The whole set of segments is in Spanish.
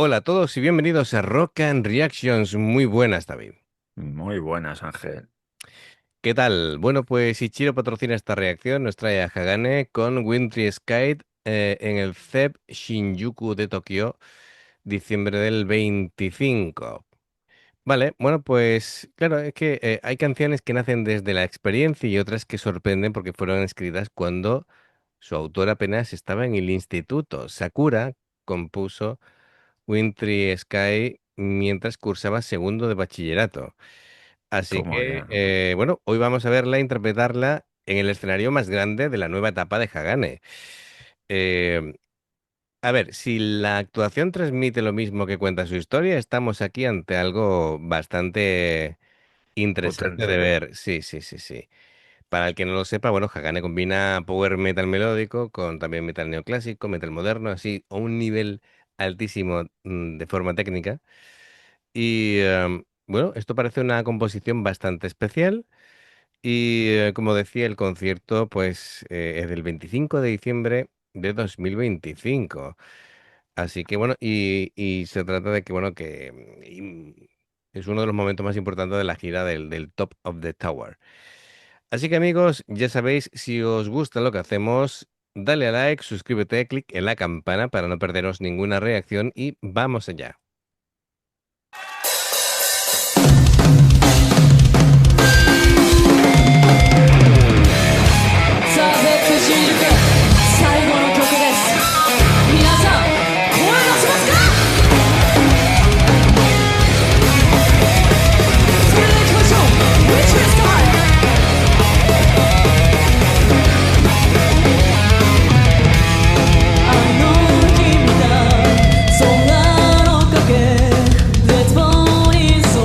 Hola a todos y bienvenidos a Rock and Reactions. Muy buenas, David. Muy buenas, Ángel. ¿Qué tal? Bueno, pues Ichiro patrocina esta reacción, nos trae a Hagane con Wintry Sky en el CEP Shinjuku de Tokio, diciembre del 25. Vale, bueno, pues claro, es que hay canciones que nacen desde la experiencia y otras que sorprenden porque fueron escritas cuando su autor apenas estaba en el instituto. Sakura compuso Wintry Sky mientras cursaba segundo de bachillerato. Así Pues muy que, bien. bueno, hoy vamos a verla interpretarla en el escenario más grande de la nueva etapa de Hagane. Eh, a ver, si la actuación transmite lo mismo que cuenta su historia, estamos aquí ante algo bastante interesante de Potente. ver. Sí, sí, sí, sí. Para el que no lo sepa, bueno, Hagane combina power metal melódico con también metal neoclásico, metal moderno, así, a un nivel altísimo de forma técnica. Y bueno, esto parece una composición bastante especial. Y como decía, el concierto pues es del 25 de diciembre de 2025. Así que bueno, y se trata de que bueno, que es uno de los momentos más importantes de la gira del Top of the Tower. Así que amigos, ya sabéis, si os gusta lo que hacemos, dale a like, suscríbete, clic en la campana para no perderos ninguna reacción y vamos allá. さあ、ゼップ新宿最後の曲です。皆さん、声出しますか？それでは行きましょう。Which is time? あの日見た空の影、絶望に染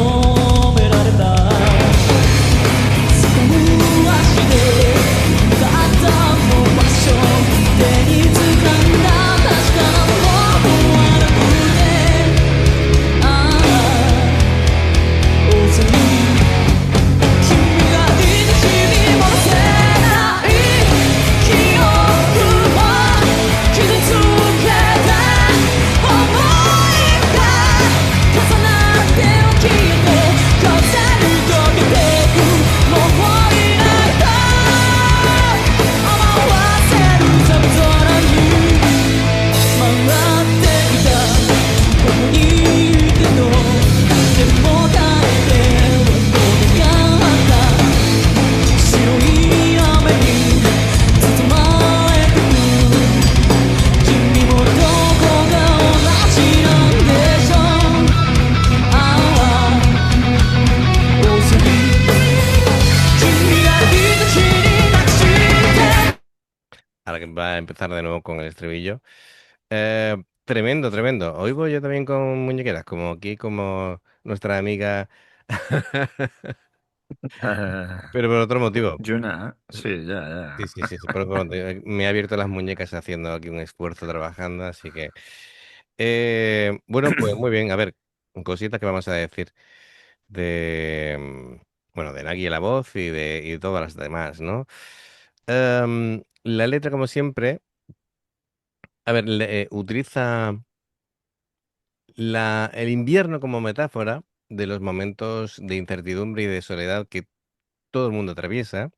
められた。その足でたったの場所手に掴んだ確かなものはなくて、ああ遅い君がいつしみ戻せない記憶を傷つけた想いが重なって起きて風に溶けてくもういないと思わせる寒空に待っていたここにいてのでも帰っては届かった白い雨に包まれてく君もどこが同じなんでしょうああ遅い君がいつ死になくして Ahora que va a empezar de nuevo con el estribillo. Tremendo, tremendo. Hoy voy yo también con muñequeras, como aquí, como nuestra amiga, pero por otro motivo. Yuna, sí, ya, Sí, ya. sí, sí, sí, me he abierto las muñecas haciendo aquí un esfuerzo trabajando, así que... bueno, pues muy bien, a ver, cositas que vamos a decir de, bueno, de Nagui la voz y de todas las demás, ¿no? La letra, como siempre, a ver, utiliza el invierno como metáfora de los momentos de incertidumbre y de soledad que todo el mundo atraviesa,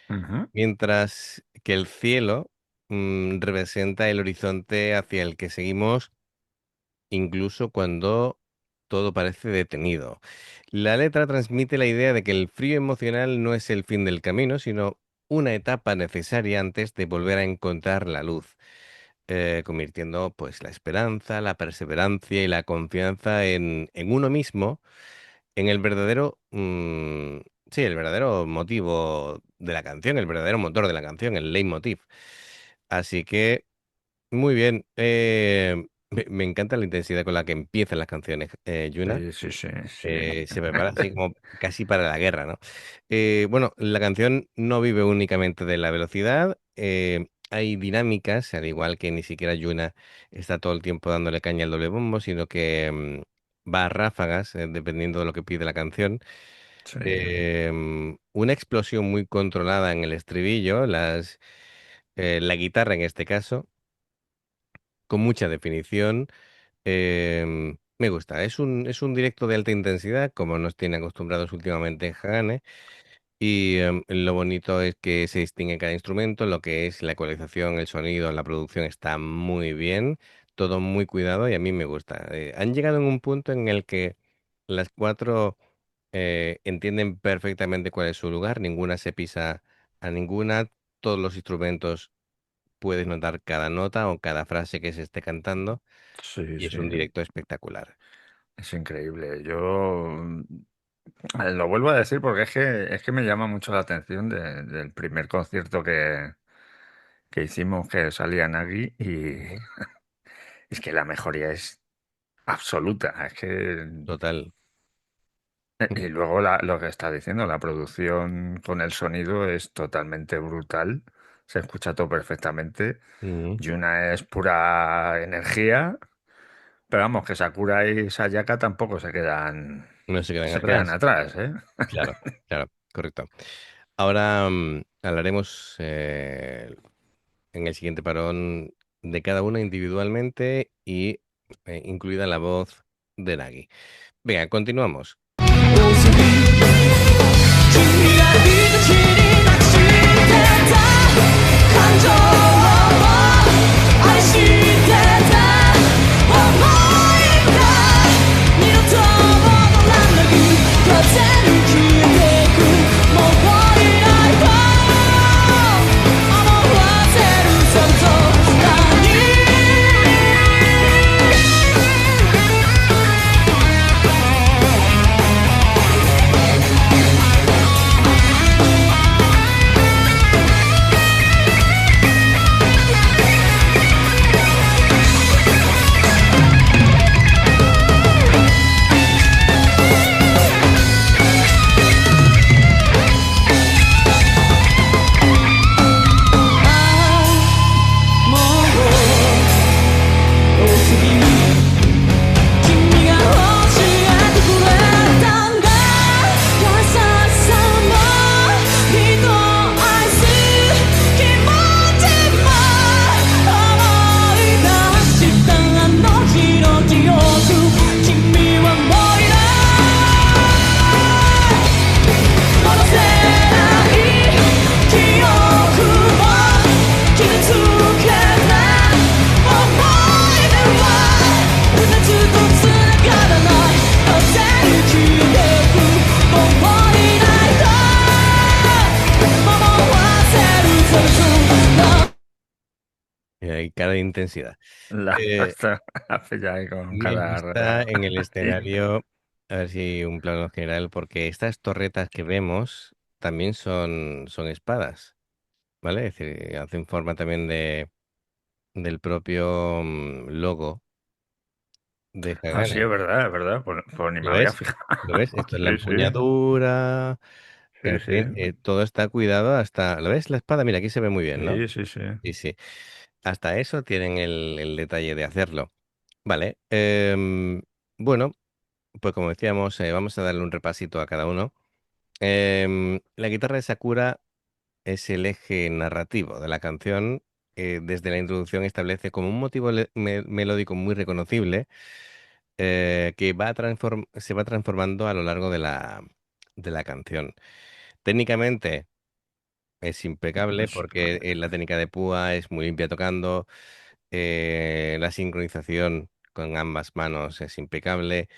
Ujú. mientras que el cielo representa el horizonte hacia el que seguimos incluso cuando todo parece detenido. La letra transmite la idea de que el frío emocional no es el fin del camino, sino una etapa necesaria antes de volver a encontrar la luz, convirtiendo pues la esperanza, la perseverancia y la confianza en uno mismo, en el verdadero, sí, el verdadero motivo de la canción, el verdadero motor de la canción, el leitmotiv. Así que muy bien. Me encanta la intensidad con la que empiezan las canciones, Yuna. Sí, sí, sí, sí. Se prepara así como casi para la guerra, ¿no? Bueno, la canción no vive únicamente de la velocidad. Hay dinámicas, al igual que ni siquiera Yuna está todo el tiempo dándole caña al doble bombo, sino que va a ráfagas, dependiendo de lo que pide la canción. Sí. Una explosión muy controlada en el estribillo, la guitarra en este caso con mucha definición, Me gusta. Es un directo de alta intensidad, como nos tiene acostumbrados últimamente Hagane. Y lo bonito es que se distingue cada instrumento, lo que es la ecualización, el sonido, la producción está muy bien, todo muy cuidado y a mí me gusta. Han llegado en un punto en el que las cuatro entienden perfectamente cuál es su lugar, ninguna se pisa a ninguna, todos los instrumentos puedes notar cada nota o cada frase que se esté cantando Sí, y es sí. un directo espectacular. Es increíble. Yo lo vuelvo a decir porque es que me llama mucho la atención del primer concierto que hicimos que salía Nagui y Ujú. es que la mejoría es absoluta. Es que Total. y luego lo que está diciendo, la producción con el sonido es totalmente brutal. Se escucha todo perfectamente. Ujú. Yuna es pura energía. Pero vamos, que Sakura y Sayaka tampoco No se quedan se quedan atrás. atrás, ¿eh? Claro, claro, correcto. Ahora hablaremos en el siguiente parón de cada una individualmente y incluida la voz de Nagi. Venga, continuamos. 君が一日になくしてた感情を愛してた想いが二度と戻らなく風に消えていくもういないと思わせる想像何 もう多すぎ君が教えてくれたんだ優しさも人を愛す気持ちも思い出したあの日の記憶君はもういない戻せない記憶を傷つけた想い出は二つと繋がらない風に消えてくもういないと思わせるその Y cada intensidad. La Eh, hasta hace ya ahí con Me cada gusta en el ratín. escenario, a ver si un plano general, porque estas torretas que vemos también son espadas, ¿vale? Es decir, hacen forma también del propio logo de Ah, sí, Hagane. es verdad, es verdad. Pues ni me ¿Lo había ves? fijado. ¿Lo ves? Esto es la Sí, sí, empuñadura, sí, en fin, sí. todo está cuidado hasta, ¿lo ves? La espada, mira, aquí se ve muy bien, ¿no? Sí, sí, sí. Sí, sí. Hasta eso tienen el detalle de hacerlo. Vale. Bueno, pues como decíamos, vamos a darle un repasito a cada uno. La guitarra de Sakura es el eje narrativo de la canción. Desde la introducción establece como un motivo melódico muy reconocible que se va transformando a lo largo de la canción. Técnicamente es impecable Pues, porque la técnica de púa es muy limpia tocando, la sincronización con ambas manos es impecable,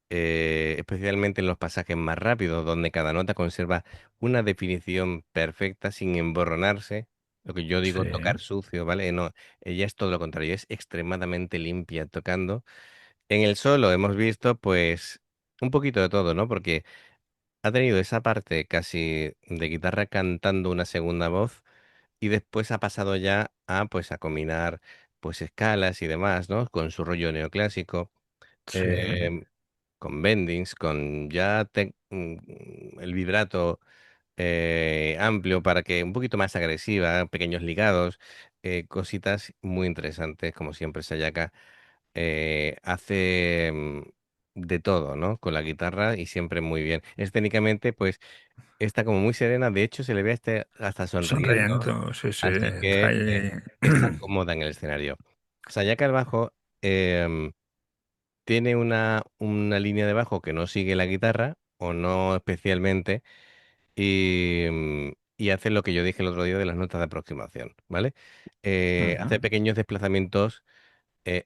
especialmente en los pasajes más rápidos, donde cada nota conserva una definición perfecta sin emborronarse. Lo que yo sí, digo, tocar sucio, ¿vale? No, ella es todo lo contrario, es extremadamente limpia tocando. En el solo hemos visto, pues, un poquito de todo, ¿no? Porque ha tenido esa parte casi de guitarra cantando una segunda voz y después ha pasado ya pues, a combinar, pues, escalas y demás, ¿no? Con su rollo neoclásico, sí, em, con bendings, con ya el vibrato amplio para que un poquito más agresiva, pequeños ligados, cositas muy interesantes, como siempre Sayaka hace de todo, ¿no? Con la guitarra y siempre muy bien. Escénicamente, pues está como muy serena, de hecho se le ve hasta sonriendo, sonriendo, sí, sí. así Está que ahí. está cómoda en el escenario. Sayaka al bajo, em, tiene una línea de bajo que no sigue la guitarra, o no especialmente, y hace lo que yo dije el otro día de las notas de aproximación, ¿vale? Ujú, Hace pequeños desplazamientos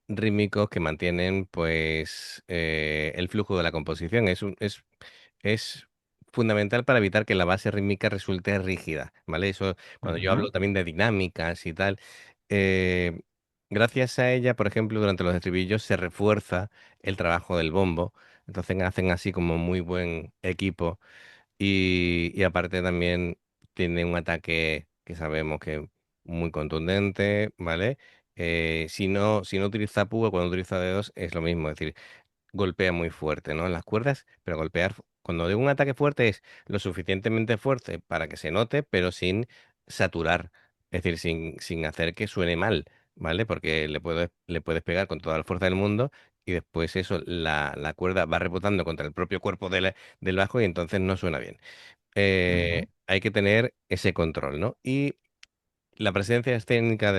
rítmicos que mantienen, pues, el flujo de la composición. Es fundamental para evitar que la base rítmica resulte rígida, ¿vale? Eso, cuando yo hablo ujú, también de dinámicas y tal, eh, gracias a ella, por ejemplo, durante los estribillos se refuerza el trabajo del bombo. Entonces hacen así como muy buen equipo y aparte también tiene un ataque que sabemos que es muy contundente, ¿vale? Si no utiliza púa, cuando utiliza dedos es lo mismo, es decir, golpea muy fuerte, ¿no? En las cuerdas, pero cuando digo un ataque fuerte es lo suficientemente fuerte para que se note, pero sin saturar, es decir, sin hacer que suene mal, ¿vale? Porque le puedes pegar con toda la fuerza del mundo y después eso, la cuerda va rebotando contra el propio cuerpo del bajo y entonces no suena bien. ujú. Hay que tener ese control, ¿no? Y la presencia escénica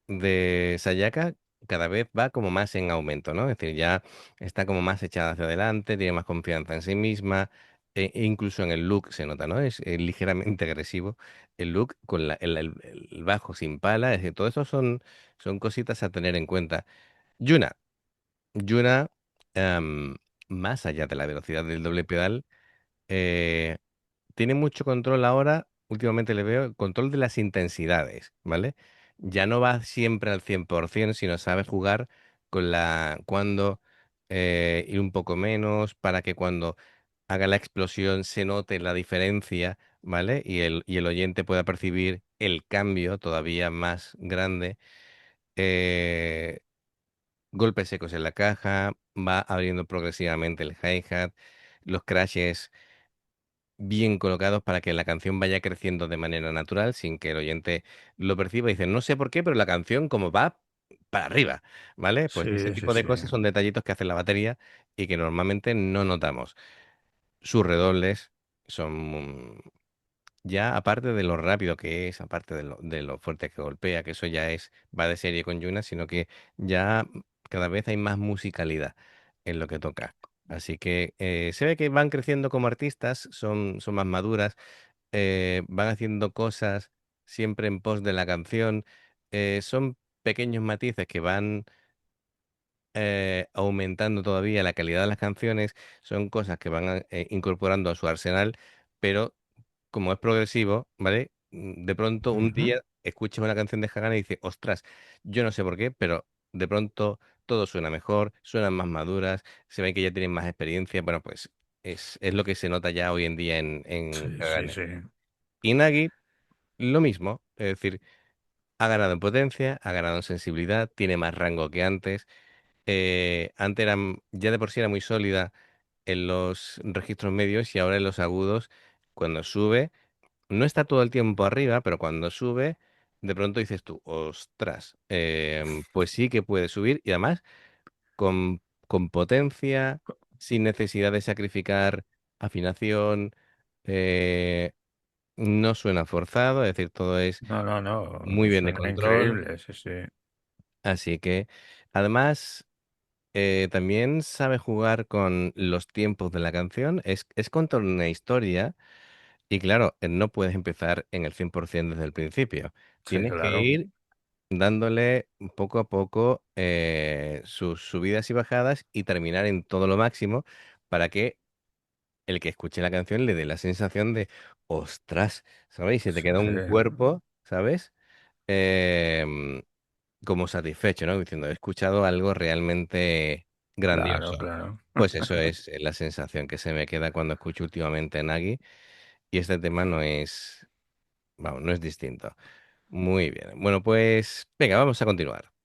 de Sayaka cada vez va como más en aumento, ¿no? Es decir, ya está como más echada hacia adelante, tiene más confianza en sí misma, e incluso en el look se nota, ¿no? Es ligeramente agresivo el look con el bajo sin pala, es decir, todo eso son cositas a tener en cuenta. Yuna, Yuna, em, más allá de la velocidad del doble pedal, eh, tiene mucho control ahora, últimamente le veo, el control de las intensidades, ¿vale? Ya no va siempre al 100%, sino sabe jugar cuando ir un poco menos, para que cuando haga la explosión se note la diferencia, ¿vale? Y el oyente pueda percibir el cambio todavía más grande. Eh, Golpes secos en la caja, va abriendo progresivamente el hi-hat, los crashes bien colocados para que la canción vaya creciendo de manera natural sin que el oyente lo perciba y dice, no sé por qué, pero la canción como va para arriba, ¿vale? Pues ese Sí, sí, tipo de sí. cosas son detallitos que hace la batería y que normalmente no notamos. Sus redobles son ya aparte de lo rápido que es, aparte de lo fuerte que golpea, que eso ya va de serie con Yuna, sino que ya cada vez hay más musicalidad en lo que toca. Así que se ve que van creciendo como artistas, son más maduras, van haciendo cosas siempre en pos de la canción. Son pequeños matices que van aumentando todavía la calidad de las canciones, son cosas que van incorporando a su arsenal, pero como es progresivo, ¿vale? De pronto un Ujú. día escuchas una canción de Hagana y dices, ostras, yo no sé por qué, pero de pronto todo suena mejor, suenan más maduras, se ven que ya tienen más experiencia. Bueno, pues es lo que se nota ya hoy en día en Sí, sí, Hagane. sí. Y Nagi, lo mismo, es decir, ha ganado en potencia, ha ganado en sensibilidad, tiene más rango que antes. Antes ya de por sí era muy sólida en los registros medios y ahora en los agudos, cuando sube. No está todo el tiempo arriba, pero cuando sube, de pronto dices tú, ostras, pues sí que puede subir y además con potencia, sin necesidad de sacrificar afinación, eh, no suena forzado, es decir, todo es No, no, no. muy bien de Suena control, increíble, sí, sí. así que además también sabe jugar con los tiempos de la canción, es contar una historia. Y claro, no puedes empezar en el 100% desde el principio. Sí, Tienes que claro. ir dándole poco a poco sus subidas y bajadas y terminar en todo lo máximo para que el que escuche la canción le dé la sensación de, ostras, ¿sabes? Y se te Sí, queda sí. un cuerpo, ¿sabes? Em, Como satisfecho, ¿no? Diciendo, he escuchado algo realmente Claro, grandioso. claro. Pues eso es la sensación que se me queda cuando escucho últimamente a Nagui. Y este tema vamos, no es distinto. Muy bien. Bueno, pues venga, vamos a continuar. 「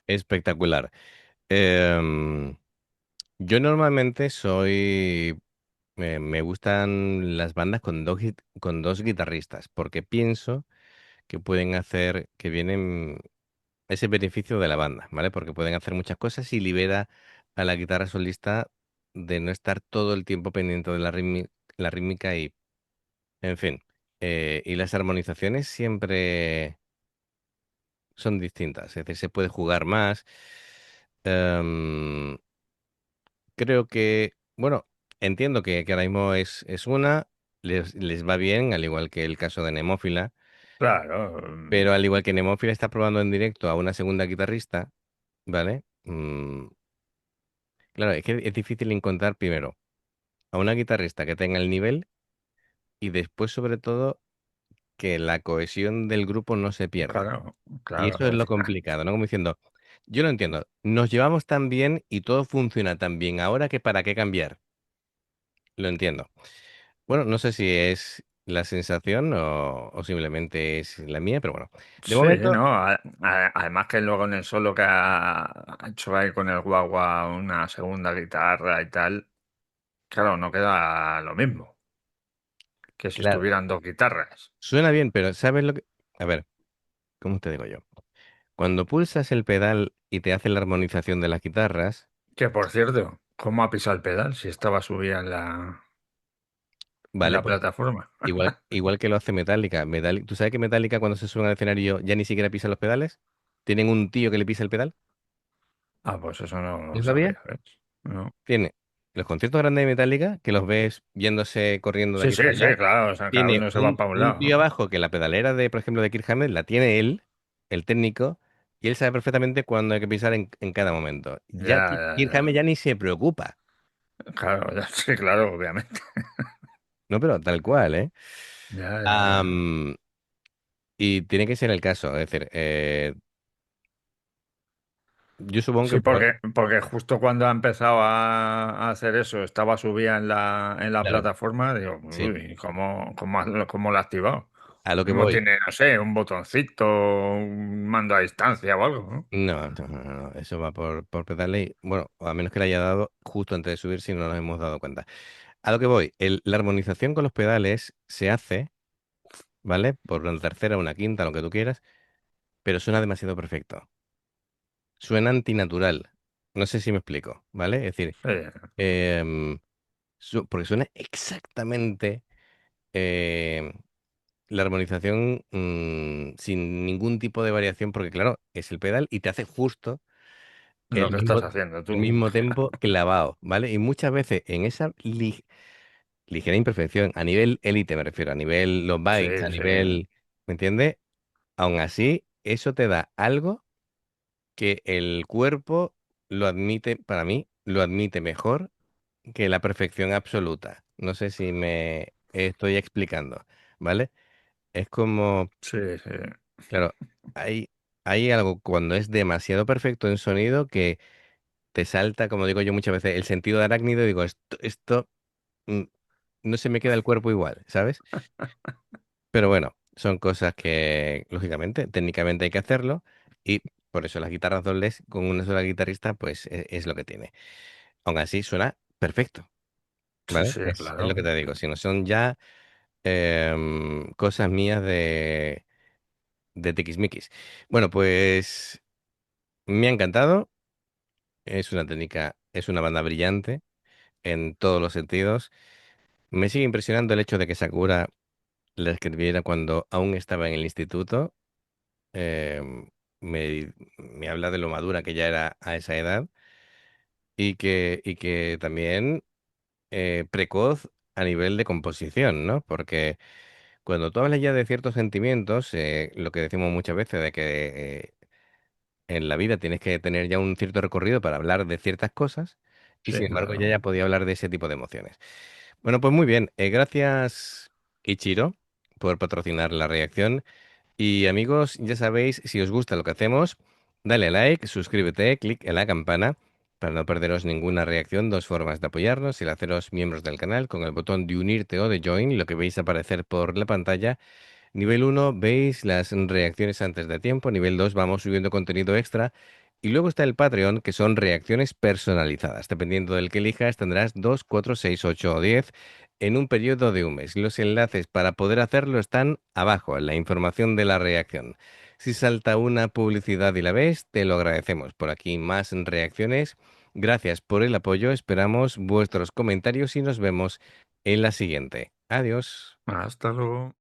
espectacular. Em, yo normalmente soy, me gustan las bandas con con dos guitarristas, porque pienso que pueden hacer, que vienen ese beneficio de la banda, ¿vale? Porque pueden hacer muchas cosas y libera a la guitarra solista de no estar todo el tiempo pendiente de la rítmica y, en fin. Y las armonizaciones siempre son distintas, es decir, se puede jugar más. Em, creo que, bueno, entiendo que ahora mismo es una, les va bien, al igual que el caso de Nemófila, Claro, pero al igual que Nemófila está probando en directo a una segunda guitarrista, ¿vale? Claro, es que es difícil encontrar primero a una guitarrista que tenga el nivel y después, sobre todo, que la cohesión del grupo no se pierda. claro, Y claro. eso es lo complicado, ¿no? Como diciendo, yo lo entiendo, nos llevamos tan bien y todo funciona tan bien ahora que para qué cambiar. Lo entiendo. Bueno, no sé si es la sensación o simplemente es la mía, pero bueno. De Sí, momento, ¿no? Además que luego en el solo que ha hecho ahí con el guagua una segunda guitarra y tal, claro, no queda lo mismo que si claro, estuvieran dos guitarras. suena bien, pero ¿sabes lo que...? A ver, ¿cómo te digo yo? Cuando pulsas el pedal y te hace la armonización de las guitarras, Que por cierto, ¿cómo ha pisado el pedal si estaba subida en vale, la pues plataforma? igual que lo hace Metallica. ¿Tú sabes que Metallica cuando se sube al escenario ya ni siquiera pisa los pedales? ¿Tienen un tío que le pisa el pedal? Ah, pues eso no lo ¿Lo sabías? sabía, ¿ves? No. Tiene los conciertos grandes de Metallica, que los ves yéndose corriendo de Sí, aquí sí, para sí, allá. claro, o sea, cada Tiene uno se va para un un tío lado. abajo que la pedalera de, por ejemplo, de Kirk Hammett la tiene él, el técnico, y él sabe perfectamente cuándo hay que pisar en cada momento. Ya Ya, ya, Kirk Hammett ya ya. ni se preocupa. Claro, ya, sí, claro, obviamente. No, pero tal cual, ¿eh? Ya, ya, ya. Am, y tiene que ser el caso. Es decir, yo supongo Sí, que por... porque justo cuando ha empezado a hacer eso, estaba subida en la Claro, plataforma, digo, sí. uy, ¿cómo lo ha activado? A lo que Mismo voy. tiene, no sé, un botoncito, un mando a distancia o algo, ¿no? No, no, no, no, eso va por pedales. Bueno, o a menos que le haya dado justo antes de subir si no nos hemos dado cuenta. A lo que voy, la armonización con los pedales se hace, ¿vale? Por una tercera, una quinta, lo que tú quieras, pero suena demasiado perfecto. Suena antinatural. No sé si me explico, ¿vale? Es decir, Sí, em, porque suena exactamente em, la armonización sin ningún tipo de variación, porque claro, es el pedal y te hace justo lo que estás haciendo el tú. mismo tempo clavado, ¿vale? Y muchas veces en esa ligera imperfección, a nivel élite me refiero, a nivel los bytes, a Sí, sí. nivel, ¿me entiendes? Aún así, eso te da algo que el cuerpo lo admite, para mí, lo admite mejor que la perfección absoluta. No sé si me estoy explicando, ¿vale? Es como, Sí, sí. claro, hay, hay algo cuando es demasiado perfecto en sonido que te salta, como digo yo muchas veces, el sentido de arácnido y digo, esto mm, no se me queda el cuerpo igual, ¿sabes? Pero bueno, son cosas que, lógicamente, técnicamente hay que hacerlo y por eso las guitarras dobles con una sola guitarrista, pues es, lo que tiene. Aún así, suena perfecto, Sí, ¿vale? sí, Es lo claro. que te digo, si no son ya cosas mías de tiquismiquis. Bueno, pues me ha encantado, es una técnica, es una banda brillante en todos los sentidos. Me sigue impresionando el hecho de que Sakura la escribiera cuando aún estaba en el instituto. Me habla de lo madura que ya era a esa edad y que también precoz a nivel de composición, ¿no? Porque cuando tú hablas ya de ciertos sentimientos, lo que decimos muchas veces de que en la vida tienes que tener ya un cierto recorrido para hablar de ciertas cosas y sin Sí, embargo ella claro. ya podía hablar de ese tipo de emociones. Bueno, pues muy bien. Gracias, Ichiro, por patrocinar la reacción. Y amigos, ya sabéis, si os gusta lo que hacemos, dale a like, suscríbete, clic en la campana para no perderos ninguna reacción. Dos formas de apoyarnos, el haceros miembros del canal con el botón de unirte o de join, lo que veis aparecer por la pantalla. Nivel 1 veis las reacciones antes de tiempo. Nivel 2 vamos subiendo contenido extra. Y luego está el Patreon, que son reacciones personalizadas. Dependiendo del que elijas, tendrás 2, 4, 6, 8 o 10 en un periodo de un mes. Los enlaces para poder hacerlo están abajo, en la información de la reacción. Si salta una publicidad y la ves, te lo agradecemos. Por aquí más reacciones. Gracias por el apoyo. Esperamos vuestros comentarios y nos vemos en la siguiente. Adiós. Hasta luego.